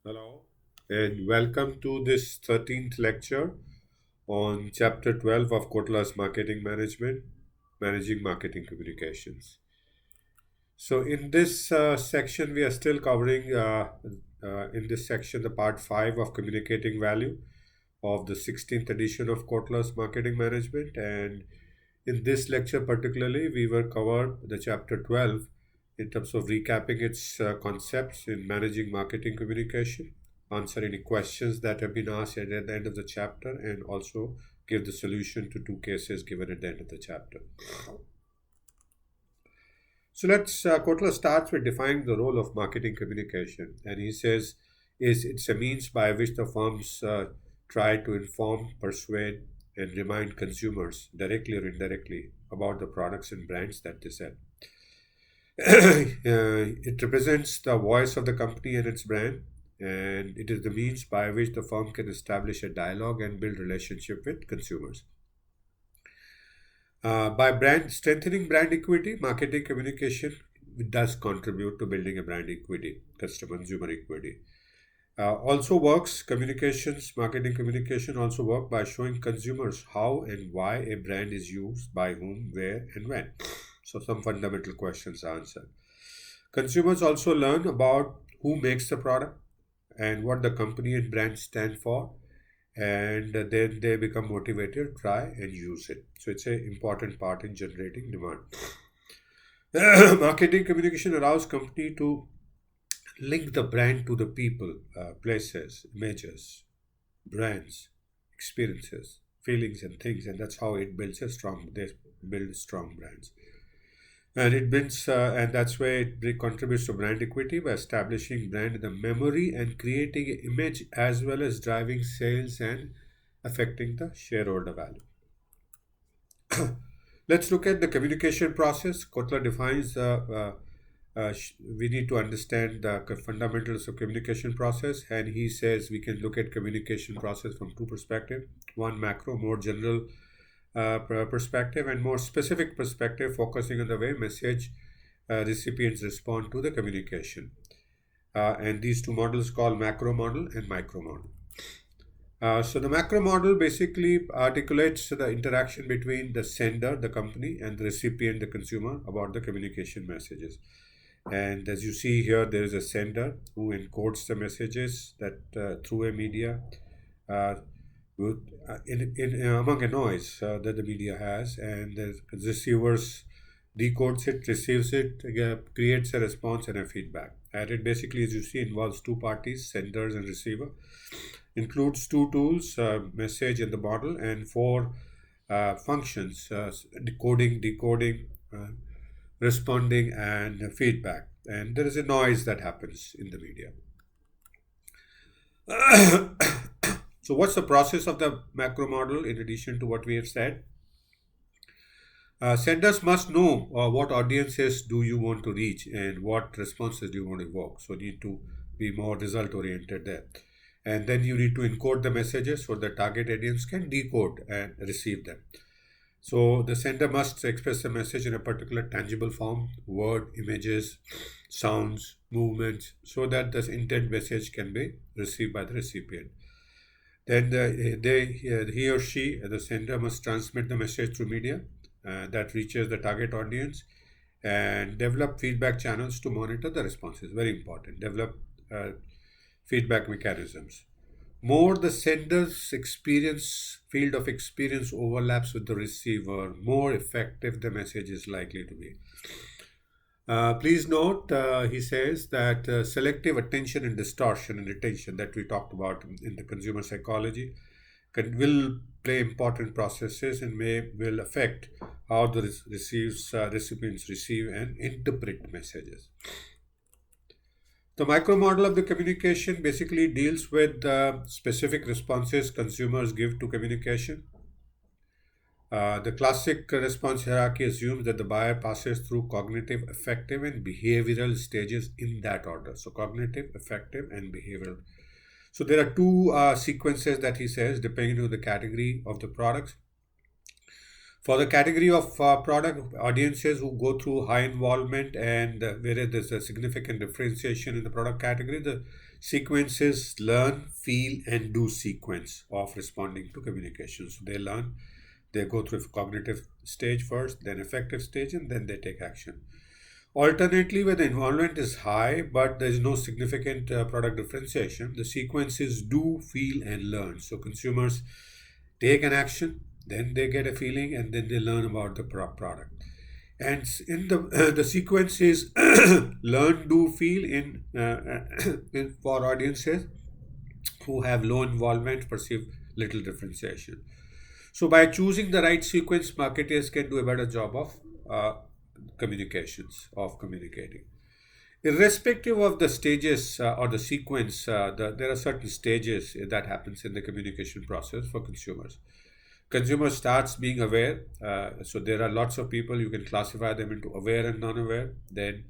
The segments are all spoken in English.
Hello, and welcome to this 13th lecture on Chapter 12 of Kotler's Marketing Management, Managing Marketing Communications. So, in this section, we are still covering, in this section, the part 5 of Communicating Value of the 16th edition of Kotler's Marketing Management. And in this lecture, particularly, we will cover the Chapter 12 in terms of recapping its concepts in managing marketing communication, answer any questions that have been asked at the end of the chapter, and also give the solution to two cases given at the end of the chapter. So Kotler starts with defining the role of marketing communication, and he says is it's a means by which the firms try to inform, persuade, and remind consumers directly or indirectly about the products and brands that they sell. It represents the voice of the company and its brand, and it is the means by which the firm can establish a dialogue and build relationship with consumers. By brand strengthening brand equity, marketing communication does contribute to building a brand equity, customer consumer equity. Also works communications, marketing communication also work by showing consumers how and why a brand is used, by whom, where, and when. So some fundamental questions are answered. Consumers also learn about who makes the product and what the company and brand stand for, and then they become motivated to try and use it. So it's an important part in generating demand. Marketing communication allows company to link the brand to the people, places, images, brands, experiences, feelings, and things, and that's how it builds a strong. They build strong brands, and it builds, and that's where it contributes to brand equity by establishing brand in the memory and creating an image as well as driving sales and affecting the shareholder value. Let's look at the communication process. Kotler defines we need to understand the fundamentals of communication process, and he says we can look at communication process from two perspectives: one macro, more general perspective, and more specific perspective, focusing on the way message recipients respond to the communication. And these two models called macro model and micro model. So the macro model basically articulates the interaction between the sender, the company, and the recipient, the consumer, about the communication messages. And as you see here, there is a sender who encodes the messages that through a media, uh, among a noise that the media has, and the receivers decodes it, receives it, creates a response and a feedback. And it basically, as you see, involves two parties, senders and receiver. Includes two tools, message and the model, and four functions: decoding, responding, and feedback. And there is a noise that happens in the media. So, what's the process of the macro model in addition to what we have said? Senders must know what audiences do you want to reach and what responses do you want to evoke. So, need to be more result oriented there. And then you need to encode the messages so the target audience can decode and receive them. So the sender must express the message in a particular tangible form: word, images, sounds, movements, so that the intent message can be received by the recipient. Then he or she, the sender, must transmit the message through media that reaches the target audience, and develop feedback channels to monitor the responses. Very important. Develop feedback mechanisms. More the sender's experience, field of experience overlaps with the receiver, more effective the message is likely to be. Please note, he says that selective attention and distortion and attention that we talked about in the consumer psychology will play important processes and will affect how the recipients receive and interpret messages. The micro model of the communication basically deals with the specific responses consumers give to communication. The classic response hierarchy assumes that the buyer passes through cognitive, affective, and behavioral stages in that order. So, cognitive, affective, and behavioral. So, there are two sequences that he says depending on the category of the products. For the category of product audiences who go through high involvement and where there's a significant differentiation in the product category, the sequences learn, feel, and do sequence of responding to communication. So they learn, they go through cognitive stage first, then affective stage, and then they take action. Alternately, where the involvement is high but there is no significant product differentiation, the sequences do, feel, and learn. So consumers take an action, then they get a feeling, and then they learn about the product. And in the the sequence is learn, do, feel in for audiences who have low involvement, perceive little differentiation. So by choosing the right sequence, marketers can do a better job of communicating. Irrespective of the stages or the sequence, there are certain stages that happens in the communication process for consumers. Consumer starts being aware. So there are lots of people, you can classify them into aware and non-aware. Then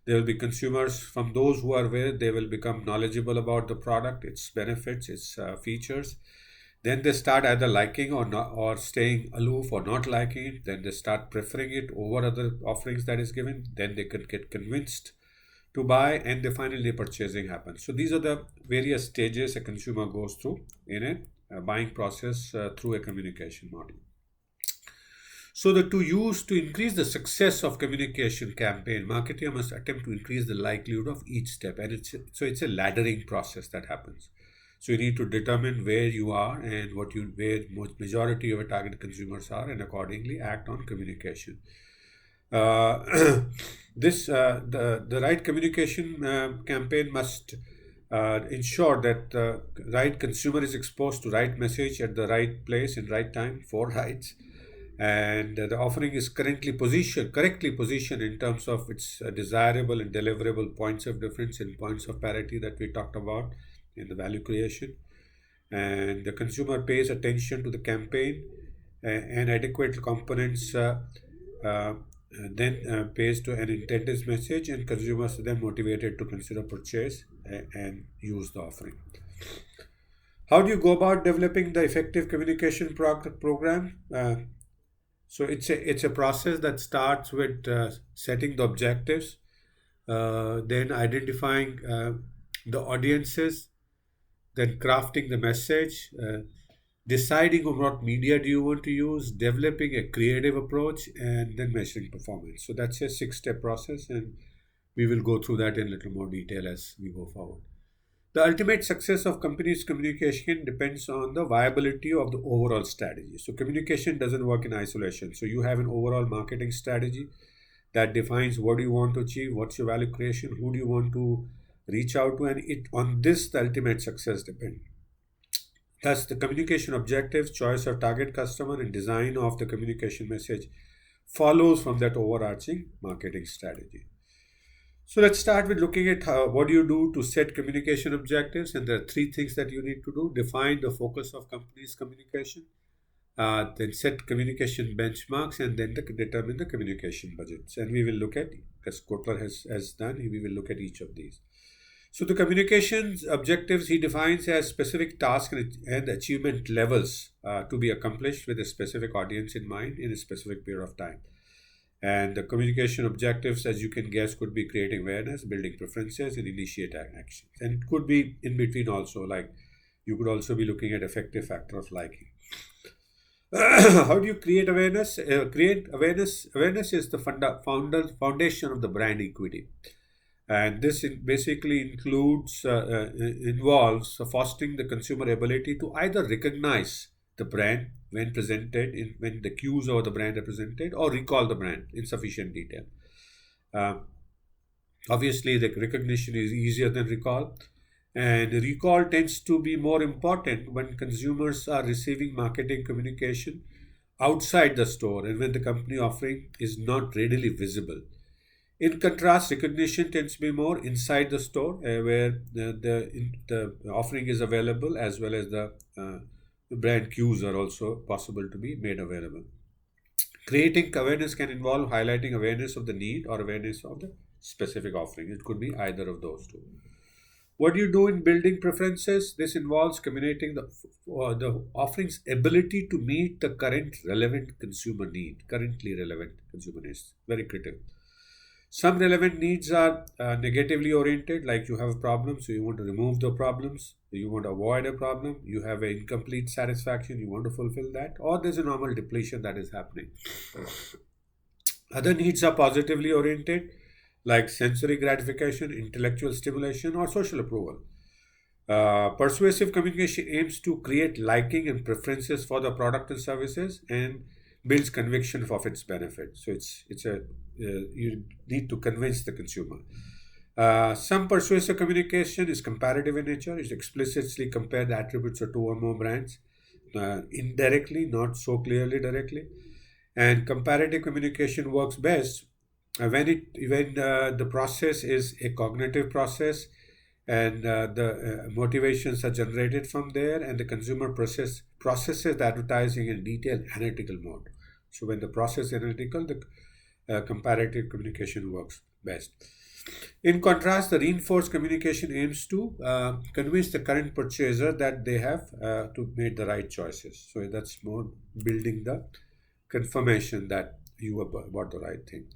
there will be consumers. From those who are aware, they will become knowledgeable about the product, its benefits, its features. Then they start either liking or not, or staying aloof or not liking it. Then they start preferring it over other offerings that is given. Then they could get convinced to buy, and the finally purchasing happens. So these are the various stages a consumer goes through in a buying process through a communication model. So to increase the success of communication campaign, marketer must attempt to increase the likelihood of each step, and it's a laddering process that happens. So you need to determine where you are and where majority of your target consumers are, and accordingly act on communication. Uh, the right communication campaign must ensure that the right consumer is exposed to right message at the right place in right time for rights, and the offering is correctly positioned in terms of its desirable and deliverable points of difference and points of parity that we talked about in the value creation. And the consumer pays attention to the campaign and adequate components uh, then pays to an intended message, and consumers are then motivated to consider purchase and use the offering. How do you go about developing the effective communication program? So it's a process that starts with setting the objectives, then identifying the audiences, then crafting the message, deciding on what media do you want to use, developing a creative approach, and then measuring performance. So that's a six-step process, and we will go through that in a little more detail as we go forward. The ultimate success of companies' communication depends on the viability of the overall strategy. So communication doesn't work in isolation. So you have an overall marketing strategy that defines what do you want to achieve, what's your value creation, who do you want to reach out to, and it on this the ultimate success depends. Thus, the communication objectives, choice of target customer, and design of the communication message follows from that overarching marketing strategy. So let's start with looking at what do you do to set communication objectives, and there are three things that you need to do: define the focus of company's communication, then set communication benchmarks, and then determine the communication budgets. And we will look at, as Kotler has done, we will look at each of these. So the communications objectives he defines as specific tasks and achievement levels to be accomplished with a specific audience in mind in a specific period of time. And the communication objectives, as you can guess, could be creating awareness, building preferences, and initiate actions. And it could be in between also, like you could also be looking at effective factor of liking. How do you create awareness? Awareness is the foundation of the brand equity, and this basically involves fostering the consumer ability to either recognize the brand when the cues of the brand are presented, or recall the brand in sufficient detail. Uh, Obviously, the recognition is easier than recall, and recall tends to be more important when consumers are receiving marketing communication outside the store and when the company offering is not readily visible. In contrast, recognition tends to be more inside the store, where the offering is available, as well as the brand cues are also possible to be made available. Creating awareness can involve highlighting awareness of the need or awareness of the specific offering. It could be either of those two. What do you do in building preferences? This involves communicating the offering's ability to meet the currently relevant consumer needs. Very critical. Some relevant needs are negatively oriented, like you have a problem, so you want to remove the problems, you want to avoid a problem, you have an incomplete satisfaction, you want to fulfill that, or there's a normal depletion that is happening. Other needs are positively oriented, like sensory gratification, intellectual stimulation, or social approval. Persuasive communication aims to create liking and preferences for the product and services and builds conviction of its benefit. So you need to convince the consumer. Some persuasive communication is comparative in nature. It explicitly compare the attributes of two or more brands, indirectly, not so clearly directly. And comparative communication works best when the process is a cognitive process, and the motivations are generated from there, and the consumer processes the advertising in detailed analytical mode. So when the process is analytical, the comparative communication works best. In contrast, the reinforced communication aims to convince the current purchaser that they have to make the right choices. So that's more building the confirmation that you bought the right thing.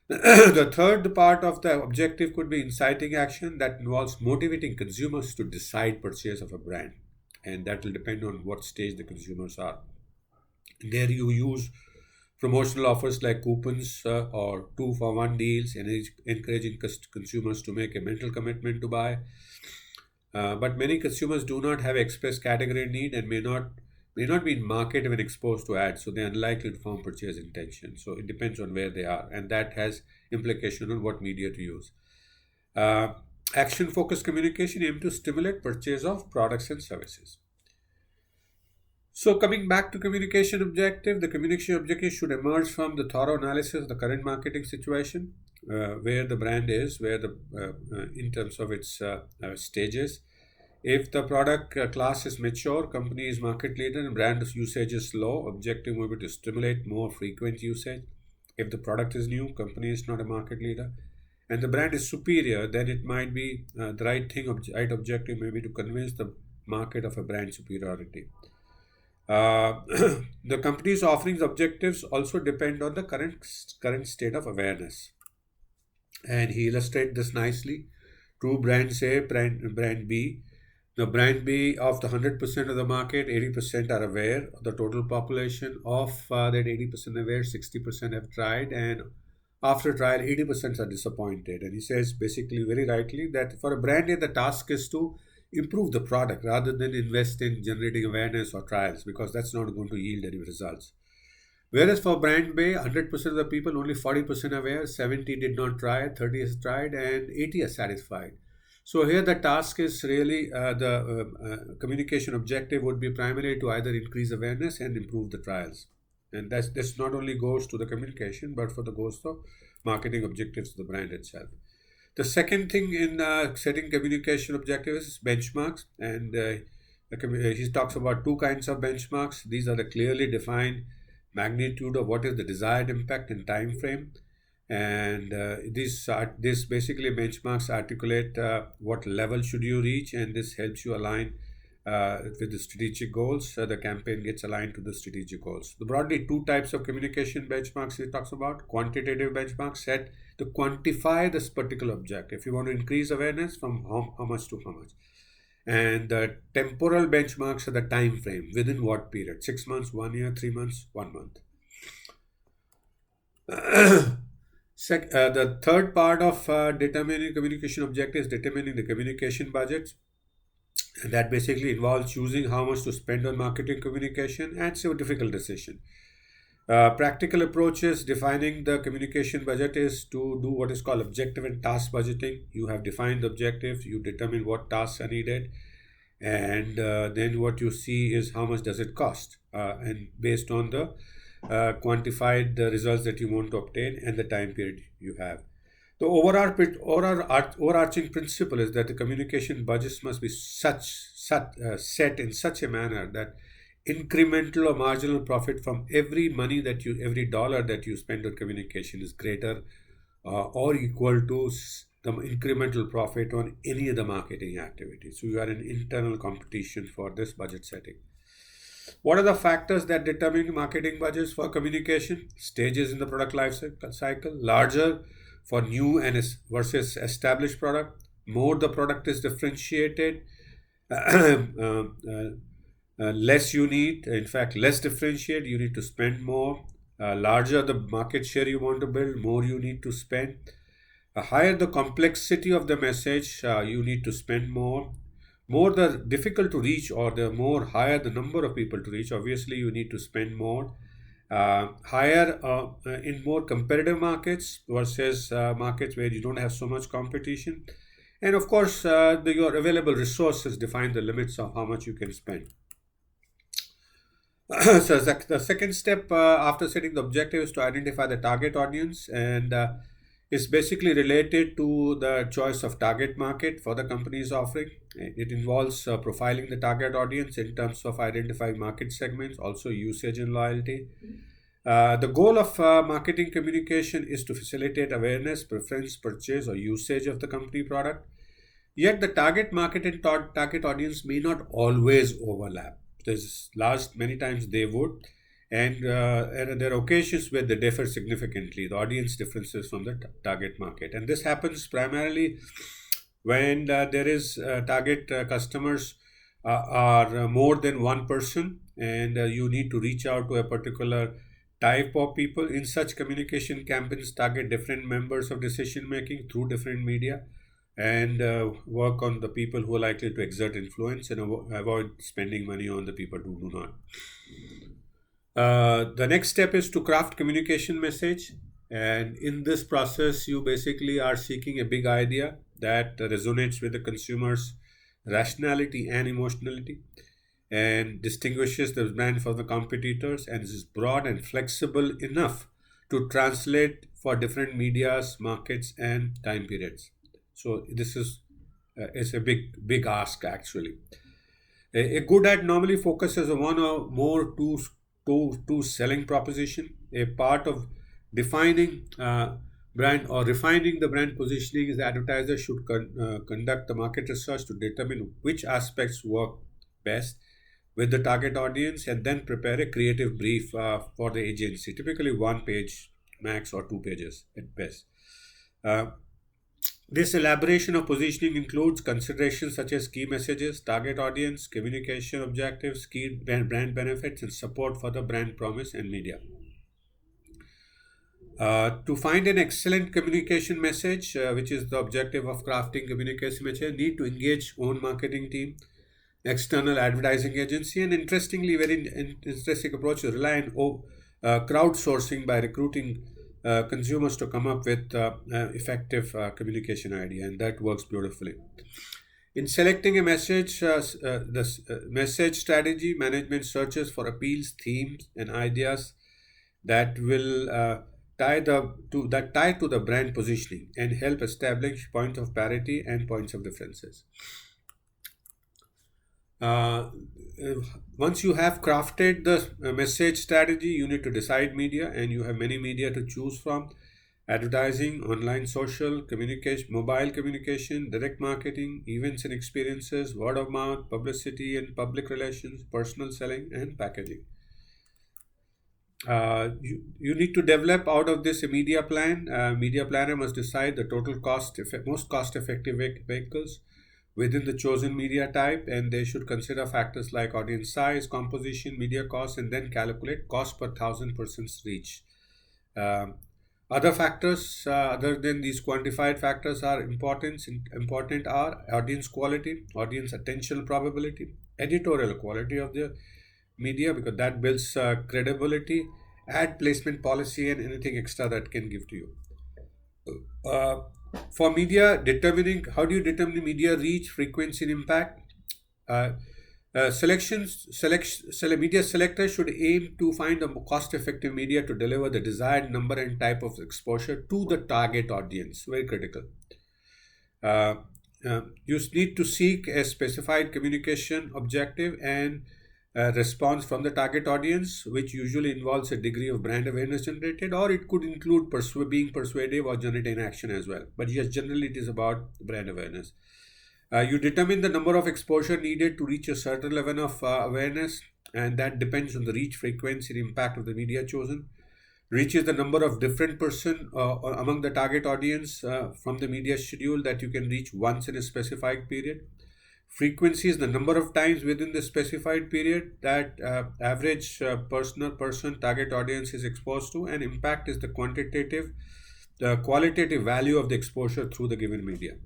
The third part of the objective could be inciting action that involves motivating consumers to decide purchase of a brand, and that will depend on what stage the consumers are. There you use promotional offers like coupons or two for one deals, and encouraging consumers to make a mental commitment to buy. But many consumers do not have express category need and may not be in market when exposed to ads, so they're unlikely to form purchase intention. So it depends on where they are, and that has implication on what media to use. Uh, Action focused communication aim to stimulate purchase of products and services. So coming back to communication objective, the communication objective should emerge from the thorough analysis of the current marketing situation, where the brand is, where the in terms of its stages. If the product class is mature, company is market leader, and brand usage is low, objective will be to stimulate more frequent usage. If the product is new, company is not a market leader, and the brand is superior, then it might be the right thing. Right objective may be to convince the market of a brand superiority. Uh, the company's offerings objectives also depend on the current state of awareness, and he illustrates this nicely. Two brands A, brand B. The brand B, of the 100% of the market, 80% are aware of the total population. Of that 80% aware, 60% have tried, and after trial, 80% are disappointed. And he says basically very rightly that for a brand A, the task is to improve the product rather than invest in generating awareness or trials, because that's not going to yield any results. Whereas for brand B, 100% of the people, only 40% aware, 70 did not try, 30 has tried, and 80 are satisfied. So here the task is really the communication objective would be primarily to either increase awareness and improve the trials. And this not only goes to the communication, but for the goes to marketing objectives of the brand itself. The second thing in setting communication objectives is benchmarks, and he talks about two kinds of benchmarks. These are the clearly defined magnitude of what is the desired impact and time frame, and this basically benchmarks articulate what level should you reach, and this helps you align with the strategic goals. The campaign gets aligned to the strategic goals. The broadly two types of communication benchmarks he talks about: quantitative benchmarks set to quantify this particular objective. If you want to increase awareness, from how much to how much. And the temporal benchmarks are the time frame, within what period: 6 months, 1 year, 3 months, 1 month. The third part of determining communication objectives, determining the communication budgets. And that basically involves choosing how much to spend on marketing communication, and it's a difficult decision. Practical approaches defining the communication budget is to do what is called objective and task budgeting. You have defined the objectives, you determine what tasks are needed, and then what you see is how much does it cost, and based on the quantified the results that you want to obtain and the time period you have. The overarching principle is that the communication budgets must be set in such a manner that incremental or marginal profit from every dollar that you spend on communication is greater or equal to the incremental profit on any of the marketing activity. So you are in internal competition for this budget setting. What are the factors that determine marketing budgets for communication? Stages in the product life cycle, larger for new and versus established product. More the product is differentiated, less you need. In fact, less differentiated, you need to spend more. Larger the market share you want to build, more you need to spend. Higher the complexity of the message, you need to spend more. More the difficult to reach, or the more higher the number of people to reach, obviously you need to spend more. Higher in more competitive markets versus markets where you don't have so much competition. And of course, your available resources define the limits of how much you can spend. So the second step after setting the objective is to identify the target audience, and is basically related to the choice of target market for the company's offering. It involves profiling the target audience in terms of identifying market segments, also usage and loyalty. The goal of marketing communication is to facilitate awareness, preference, purchase, or usage of the company product. Yet the target market and target audience may not always overlap. There's many times they would, and there are occasions where they differ significantly. The audience differences from the target market, and this happens primarily when there is target customers are more than one person, and you need to reach out to a particular type of people. In such communication campaigns, target different members of decision making through different media, and work on the people who are likely to exert influence, and avoid spending money on the people who do not. The next step is to craft communication message, and in this process you basically are seeking a big idea that resonates with the consumer's rationality and emotionality, and distinguishes the brand from the competitors, and is broad and flexible enough to translate for different medias, markets, and time periods. So this is a big ask actually. A good ad normally focuses on one or more two selling proposition. A part of defining brand or refining the brand positioning is the advertiser should conduct the market research to determine which aspects work best with the target audience, and then prepare a creative brief for the agency, typically one page max or 2 pages at best. Uh, this elaboration of positioning includes considerations such as key messages, target audience, communication objectives, key brand benefits, and support for the brand promise and media. To find an excellent communication message, which is the objective of crafting communication message, need to engage own marketing team, external advertising agency, and interestingly, very interesting approach to rely on crowdsourcing by recruiting consumers to come up with effective communication idea, and that works beautifully. In selecting a message, message strategy management searches for appeals, themes, and ideas that will tie to the brand positioning and help establish points of parity and points of differences. Uh, Once you have crafted the message strategy, you need to decide media, and you have many media to choose from: advertising, online, social communication, mobile communication, direct marketing, events and experiences, word of mouth, publicity and public relations, personal selling, and packaging. You need to develop out of this a media plan. Media planner must decide the total most cost effective vehicles within the chosen media type, and they should consider factors like audience size, composition, media cost, and then calculate cost per thousand persons reach. Um, Other factors other than these quantified factors are important are audience quality, audience attention probability, editorial quality of the media, because that builds credibility, ad placement policy, and anything extra that can give to you. Uh, for media, determining how do you determine media reach, frequency, and impact? Uh, Media selector should aim to find a cost-effective media to deliver the desired number and type of exposure to the target audience. Very critical. You need to seek a specified communication objective, and response from the target audience, which usually involves a degree of brand awareness generated, or it could include being persuasive or generating action as well. But yes, generally it is about brand awareness. You determine the number of exposure needed to reach a certain level of awareness, and that depends on the reach, frequency, and impact of the media chosen. Reach is the number of different person among the target audience from the media schedule that you can reach once in a specified period. Frequency is the number of times within the specified period that average person target audience is exposed to, and impact is the qualitative value of the exposure through the given media.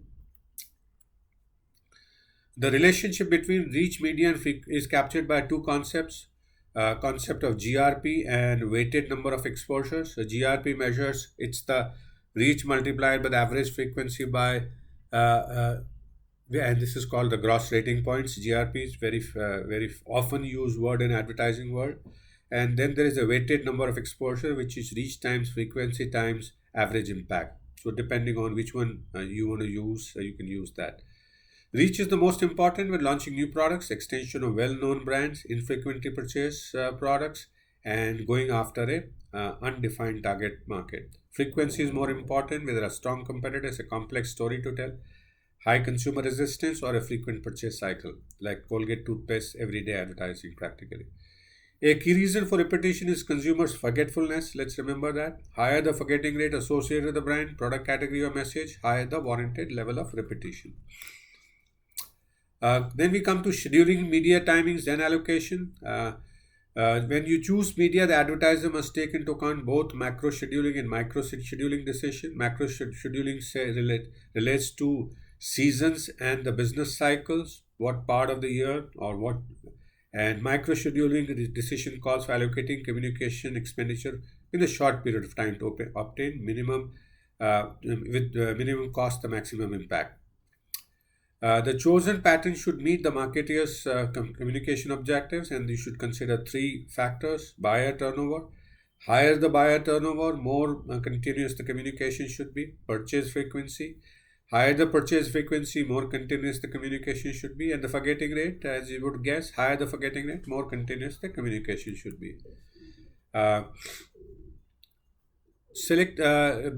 The relationship between reach, media, and is captured by two concepts. Concept of GRP and weighted number of exposures. So GRP measures it's the reach multiplied by the average frequency by and this is called the gross rating points. GRP is very often used word in advertising world. And then there is a weighted number of exposure, which is reach times frequency times average impact. So depending on which one you want to use, you can use that. Reach is the most important when launching new products, extension of well-known brands, infrequently purchased products, and going after a undefined target market. Frequency is more important when there are strong competitors, a complex story to tell, high consumer resistance, or a frequent purchase cycle, like Colgate toothpaste everyday advertising practically. A key reason for repetition is consumers' forgetfulness. Let's remember that. Higher the forgetting rate associated with the brand, product category, or message, higher the warranted level of repetition. Then we come to scheduling media timings and allocation. When you choose media, the advertiser must take into account both macro scheduling and micro scheduling decision. Macro scheduling relates to seasons and the business cycles, what part of the year or what, and micro scheduling decision calls for allocating communication expenditure in a short period of time to obtain minimum minimum cost, the maximum impact. The chosen pattern should meet the marketer's communication objectives, and you should consider three factors: buyer turnover. Higher the buyer turnover, more continuous the communication should be. Purchase frequency. Higher the purchase frequency, more continuous the communication should be. And the forgetting rate, as you would guess, higher the forgetting rate, more continuous the communication should be.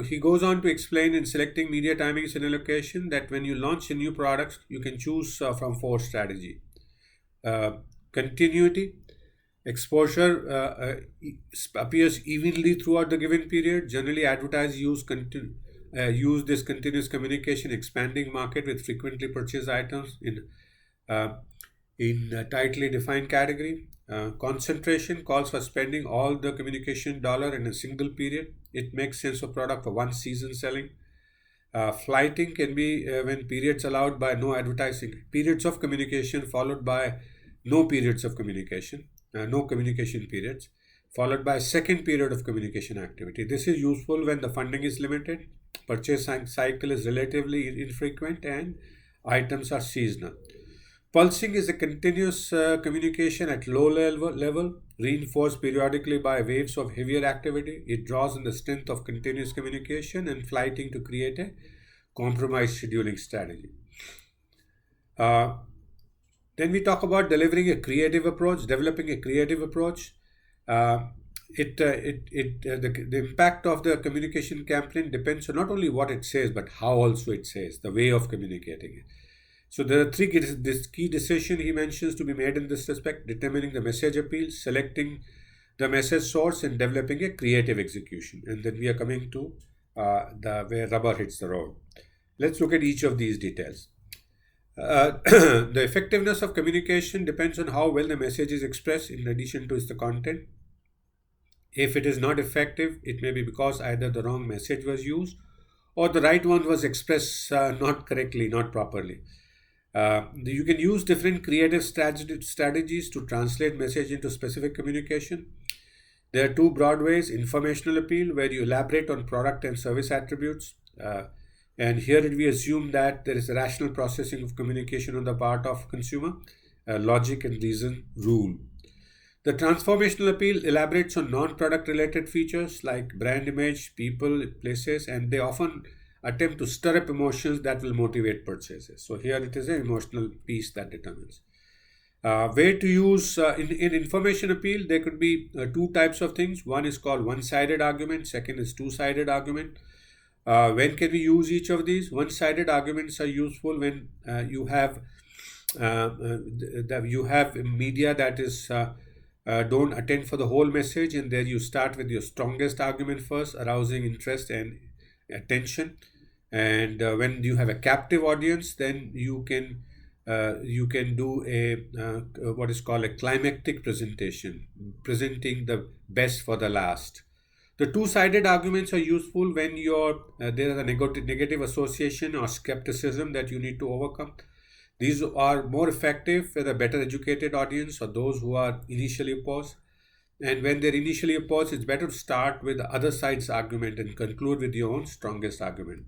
He goes on to explain in selecting media timings and allocation that when you launch a new product, you can choose from four strategy. Continuity, exposure appears evenly throughout the given period. Generally, advertisers use this continuous communication, expanding market with frequently purchased items in a tightly defined category. Concentration calls for spending all the communication dollar in a single period. It makes sense of product for one season selling. Flighting can be when periods allowed by no advertising, periods of communication followed by no periods of communication, no communication periods, followed by a second period of communication activity. This is useful when the funding is limited, purchase cycle is relatively infrequent, and items are seasonal. Pulsing is a continuous communication at low level, reinforced periodically by waves of heavier activity. It draws on the strength of continuous communication and flighting to create a compromised scheduling strategy. Then we talk about developing a creative approach. The impact of the communication campaign depends on not only what it says, but how also it says, the way of communicating it. So there are three key decisions he mentions to be made in this respect: determining the message appeal, selecting the message source, and developing a creative execution. And then we are coming to where rubber hits the road. Let's look at each of these details. The effectiveness of communication depends on how well the message is expressed in addition to the content. If it is not effective, it may be because either the wrong message was used or the right one was expressed not correctly, not properly. You can use different creative strategies to translate message into specific communication. There are two broad ways: informational appeal, where you elaborate on product and service attributes. And here we assume that there is a rational processing of communication on the part of consumer. Logic and reason rule. The transformational appeal elaborates on non-product related features like brand image, people, places, and they often attempt to stir up emotions that will motivate purchases. So here it is an emotional piece that determines. Where to use in information appeal, there could be two types of things. One is called one-sided argument, second is two-sided argument. When can we use each of these? One-sided arguments are useful when you have media that is don't attend for the whole message, and there you start with your strongest argument first, arousing interest and attention. And when you have a captive audience, then you can do a what is called a climactic presentation, presenting the best for the last. The two-sided arguments are useful when there is a negative association or skepticism that you need to overcome. These are more effective with a better educated audience or those who are initially opposed. And when they're initially opposed, it's better to start with the other side's argument and conclude with your own strongest argument.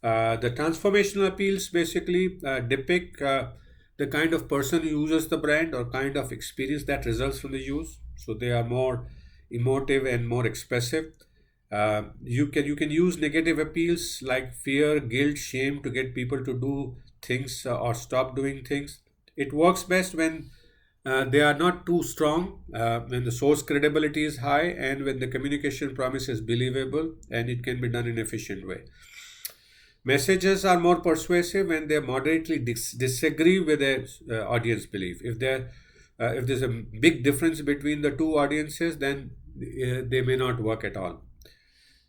The transformational appeals basically depict the kind of person who uses the brand or kind of experience that results from the use. So they are more emotive and more expressive. You can use negative appeals like fear, guilt, shame to get people to do things or stop doing things. It works best when they are not too strong, when the source credibility is high, and when the communication promise is believable and it can be done in an efficient way. Messages are more persuasive when they moderately disagree with their audience belief. If there's a big difference between the two audiences, then they may not work at all.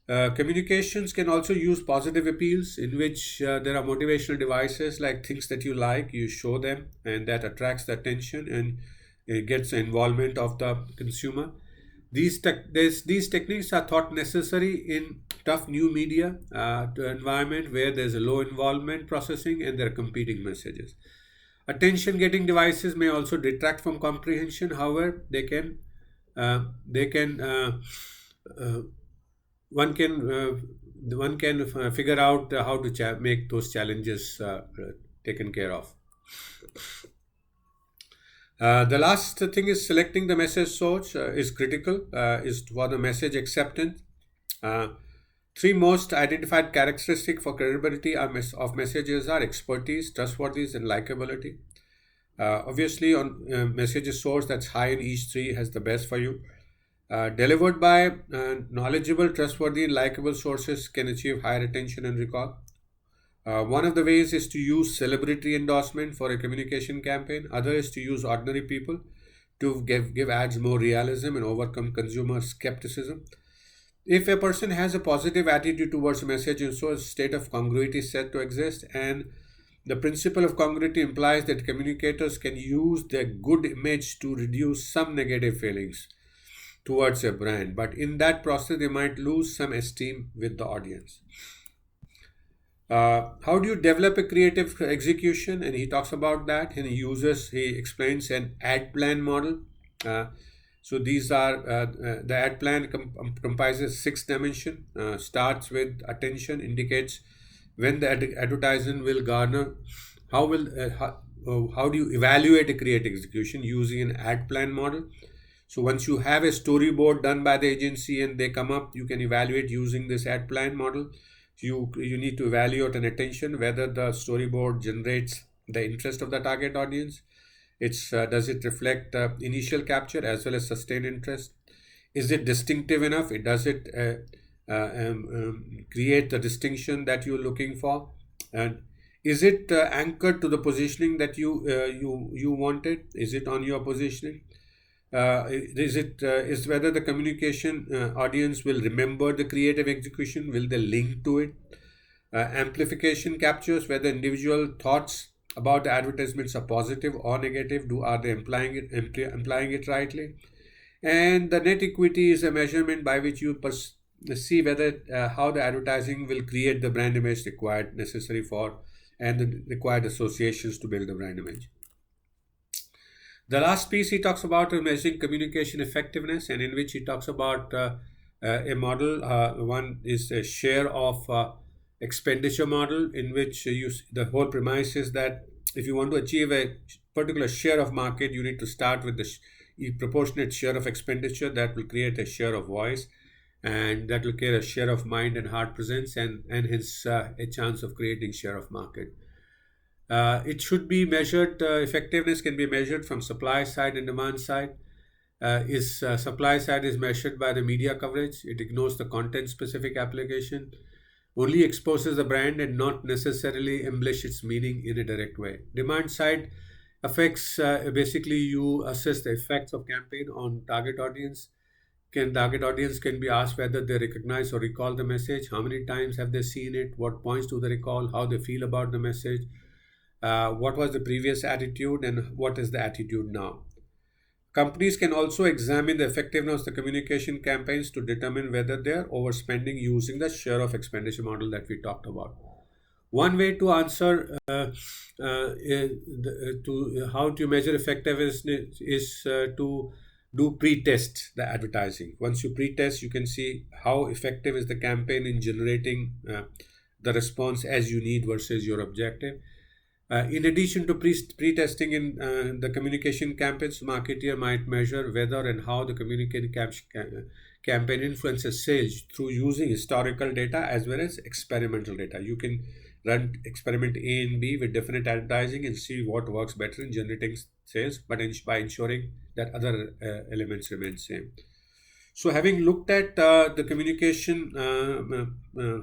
Communications can also use positive appeals in which there are motivational devices like things that you like, you show them, and that attracts the attention and it gets the involvement of the consumer. These techniques are thought necessary in tough new media to environment where there's a low involvement processing and there are competing messages. Attention getting devices may also detract from comprehension. However, they can one can figure out how to make those challenges taken care of. The last thing is selecting the message source is critical, is for the message acceptance. Three most identified characteristics for credibility of messages are expertise, trustworthiness, and likability. Obviously, on messages source that's high in each three has the best for you. Delivered by knowledgeable, trustworthy, and likable sources can achieve higher attention and recall. One of the ways is to use celebrity endorsement for a communication campaign. Other is to use ordinary people to give ads more realism and overcome consumer skepticism. If a person has a positive attitude towards a message, and so a state of congruity is said to exist, and the principle of congruity implies that communicators can use their good image to reduce some negative feelings towards a brand, but in that process they might lose some esteem with the audience. How do you develop a creative execution? And he talks about that, and he explains an ad plan model. So these are the ad plan comprises 6 dimensions. Starts with attention, indicates when the advertisement will garner. How do you evaluate a creative execution using an ad plan model? So once you have a storyboard done by the agency and they come up, you can evaluate using this ad plan model. You need to evaluate an attention whether the storyboard generates the interest of the target audience. Does it reflect initial capture as well as sustained interest? Is it distinctive enough? Does it create the distinction that you're looking for? And is it anchored to the positioning that you wanted? Is it on your positioning? Is whether the communication audience will remember the creative execution? Will they link to it? Amplification captures whether individual thoughts about the advertisements are positive or negative. Are they implying it rightly? And the net equity is a measurement by which you see whether how the advertising will create the brand image necessary for and the required associations to build the brand image. The last piece he talks about is measuring communication effectiveness, and in which he talks about a model. One is a share of expenditure model, in which the whole premise is that if you want to achieve a particular share of market, you need to start with the proportionate share of expenditure that will create a share of voice, and that will create a share of mind and heart presence, and hence a chance of creating share of market. It should be measured, effectiveness can be measured from supply side and demand side. Is Supply side is measured by the media coverage. It ignores the content specific application, only exposes the brand and not necessarily embellish its meaning in a direct way. Demand side affects, basically you assess the effects of campaign on target audience. Target audience can be asked whether they recognize or recall the message, how many times have they seen it, what points do they recall, how they feel about the message, what was the previous attitude, and what is the attitude now. Companies can also examine the effectiveness of the communication campaigns to determine whether they are overspending using the share of expenditure model that we talked about. One way to answer to how to measure effectiveness is to do pre-test the advertising. Once you pre-test, you can see how effective is the campaign in generating the response as you need versus your objective. In addition to pre-testing in the communication campaigns, marketer might measure whether and how the campaign influences sales through using historical data as well as experimental data. You can run experiment A and B with different advertising and see what works better in generating sales, but by ensuring that other elements remain same. So, having looked at the communication,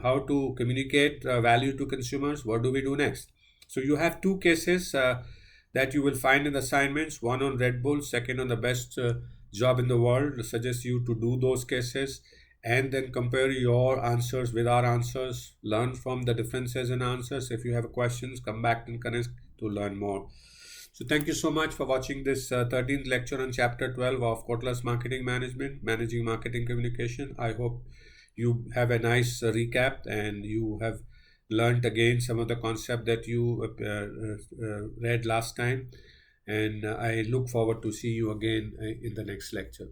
how to communicate value to consumers, what do we do next? So, you have two cases that you will find in the assignments, one on Red Bull, second on the best job in the world. I suggest you to do those cases and then compare your answers with our answers, learn from the differences in answers. If you have questions, come back and connect to learn more. So thank you so much for watching this 13th lecture on chapter 12 of Kotler's Marketing Management, Managing Marketing Communication. I hope you have a nice recap and you have learned again some of the concept that you read last time. And I look forward to see you again in the next lecture.